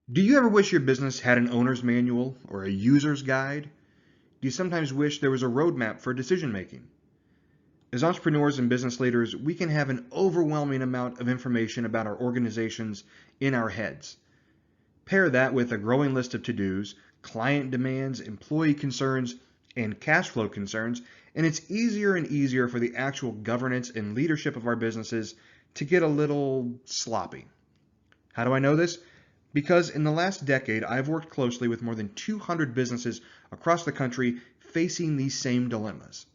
Do you ever wish your business had an owner's manual or a user's guide? Do you sometimes wish there was a roadmap for decision making? As entrepreneurs and business leaders, we can have an overwhelming amount of information about our organizations in our heads. Pair that with a growing list of to-dos, client demands, employee concerns, and cash flow concerns, and it's easier and easier for the actual governance and leadership of our businesses to get a little sloppy. How do I know this? Because in the last decade, I've worked closely with more than 200 businesses across the country facing these same dilemmas.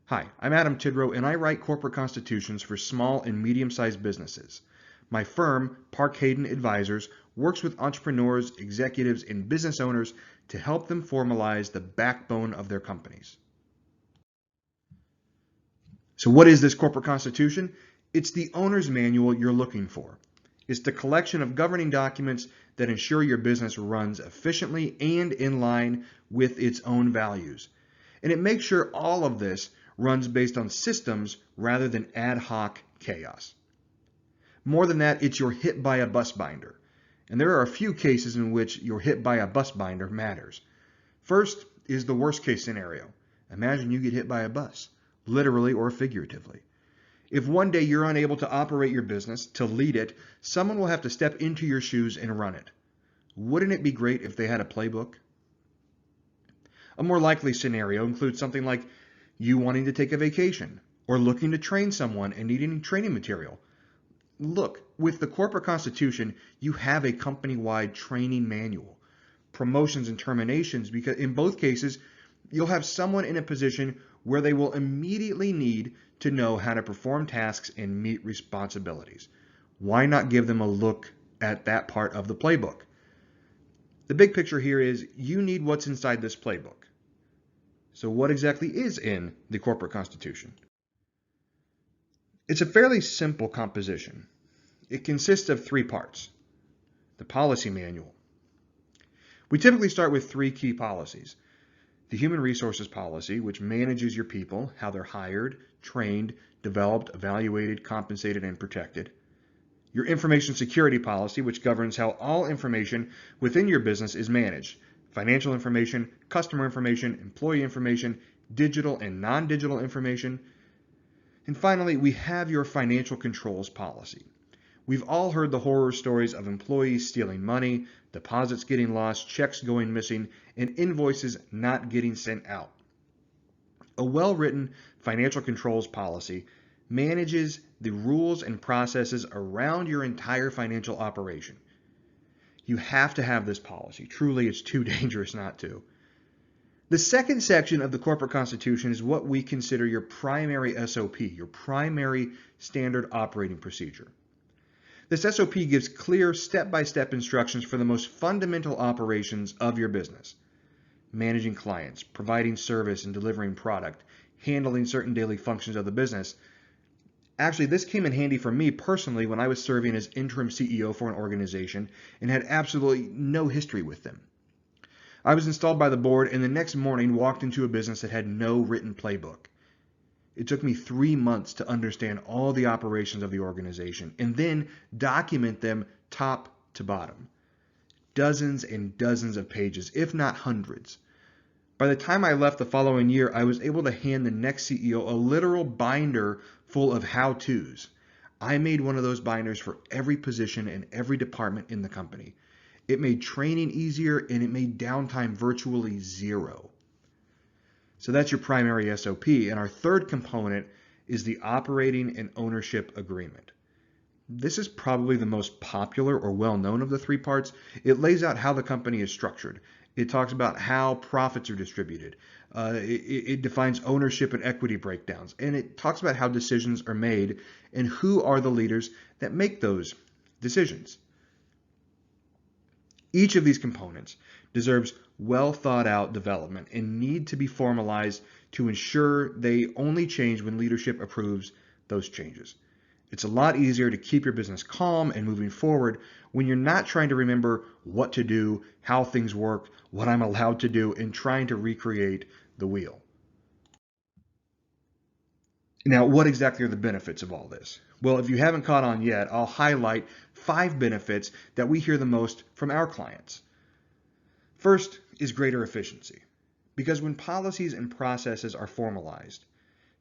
Hi, I'm Adam Tidrow, and I write corporate constitutions for small and medium-sized businesses. My firm, Park Hayden Advisors, works with entrepreneurs, executives, and business owners to help them formalize the backbone of their companies. So what is this corporate constitution? It's the owner's manual you're looking for. It's the collection of governing documents that ensure your business runs efficiently and in line with its own values. And it makes sure all of this runs based on systems rather than ad hoc chaos. More than that, it's your hit by a bus binder. And there are a few cases in which your hit by a bus binder matters. First is the worst case scenario. Imagine you get hit by a bus, literally or figuratively. If one day you're unable to operate your business, to lead it, someone will have to step into your shoes and run it. Wouldn't it be great if they had a playbook? A more likely scenario includes something like you wanting to take a vacation or looking to train someone and needing training material. Look, with the corporate constitution, you have a company-wide training manual, promotions and terminations, because in both cases, you'll have someone in a position where they will immediately need to know how to perform tasks and meet responsibilities. Why not give them a look at that part of the playbook? The big picture here is you need what's inside this playbook. So what exactly is in the corporate constitution? It's a fairly simple composition. It consists of 3 parts. The policy manual. We typically start with 3 key policies. The human resources policy, which manages your people, how they're hired, trained, developed, evaluated, compensated, and protected. Your information security policy, which governs how all information within your business is managed. Financial information, customer information, employee information, digital and non-digital information. And finally, we have your financial controls policy. We've all heard the horror stories of employees stealing money, deposits getting lost, checks going missing, and invoices not getting sent out. A well-written financial controls policy manages the rules and processes around your entire financial operation. You have to have this policy. Truly, it's too dangerous not to. The second section of the corporate constitution is what we consider your primary SOP, your primary standard operating procedure. This SOP gives clear step-by-step instructions for the most fundamental operations of your business. Managing clients, providing service and delivering product, handling certain daily functions of the business. Actually, this came in handy for me personally when I was serving as interim CEO for an organization and had absolutely no history with them. I was installed by the board and the next morning walked into a business that had no written playbook. It took me 3 months to understand all the operations of the organization and then document them top to bottom. Dozens and dozens of pages, if not hundreds. By the time I left the following year, I was able to hand the next CEO a literal binder full of how-tos. I made one of those binders for every position and every department in the company. It made training easier and it made downtime virtually zero. So that's your primary SOP. And our third component is the operating and ownership agreement. This is probably the most popular or well-known of the 3 parts. It lays out how the company is structured. It talks about how profits are distributed. It defines ownership and equity breakdowns. And it talks about how decisions are made and who are the leaders that make those decisions. Each of these components deserves well thought out development and need to be formalized to ensure they only change when leadership approves those changes. It's a lot easier to keep your business calm and moving forward when you're not trying to remember what to do, how things work, what I'm allowed to do, and trying to recreate the wheel. Now, what exactly are the benefits of all this? Well, if you haven't caught on yet, I'll highlight 5 benefits that we hear the most from our clients. First is greater efficiency, because when policies and processes are formalized,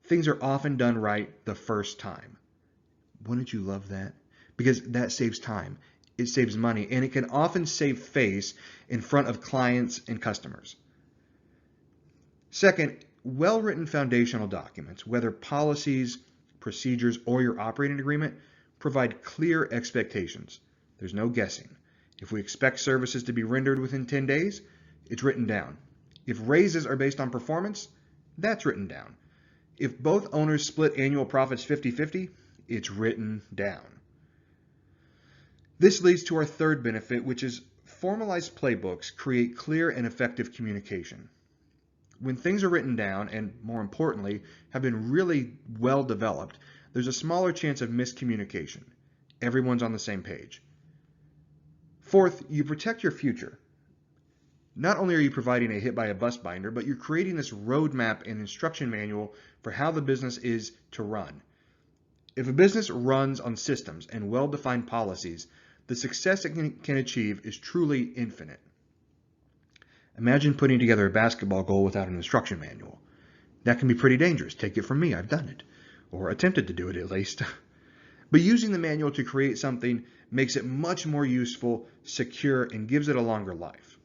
things are often done right the first time. Wouldn't you love that? Because that saves time, it saves money, and it can often save face in front of clients and customers. Second, well-written foundational documents, whether policies, procedures, or your operating agreement, provide clear expectations. There's no guessing. If we expect services to be rendered within 10 days, it's written down. If raises are based on performance, that's written down. If both owners split annual profits 50-50, it's written down. This leads to our third benefit, which is formalized playbooks create clear and effective communication. When things are written down, and more importantly, have been really well developed, there's a smaller chance of miscommunication. Everyone's on the same page. Fourth, you protect your future. Not only are you providing a hit-by-a-bust binder, but you're creating this roadmap and instruction manual for how the business is to run. If a business runs on systems and well-defined policies, the success it can achieve is truly infinite. Imagine putting together a basketball goal without an instruction manual. That can be pretty dangerous. Take it from me, I've done it, or attempted to do it at least. But using the manual to create something makes it much more useful, secure, and gives it a longer life.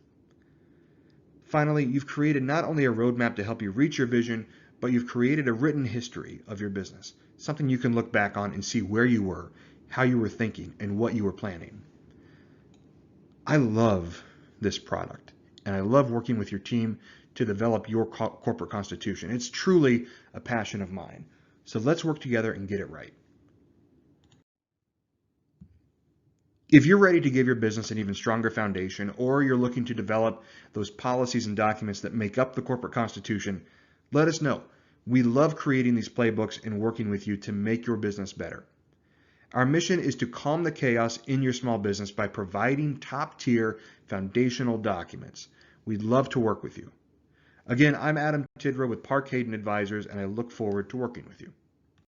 Finally, you've created not only a roadmap to help you reach your vision, but you've created a written history of your business, something you can look back on and see where you were, how you were thinking, and what you were planning. I love this product, and I love working with your team to develop your corporate constitution. It's truly a passion of mine. So let's work together and get it right. If you're ready to give your business an even stronger foundation, or you're looking to develop those policies and documents that make up the corporate constitution, let us know. We love creating these playbooks and working with you to make your business better. Our mission is to calm the chaos in your small business by providing top-tier foundational documents. We'd love to work with you. Again, I'm Adam Tidrow with Park Hayden Advisors, and I look forward to working with you.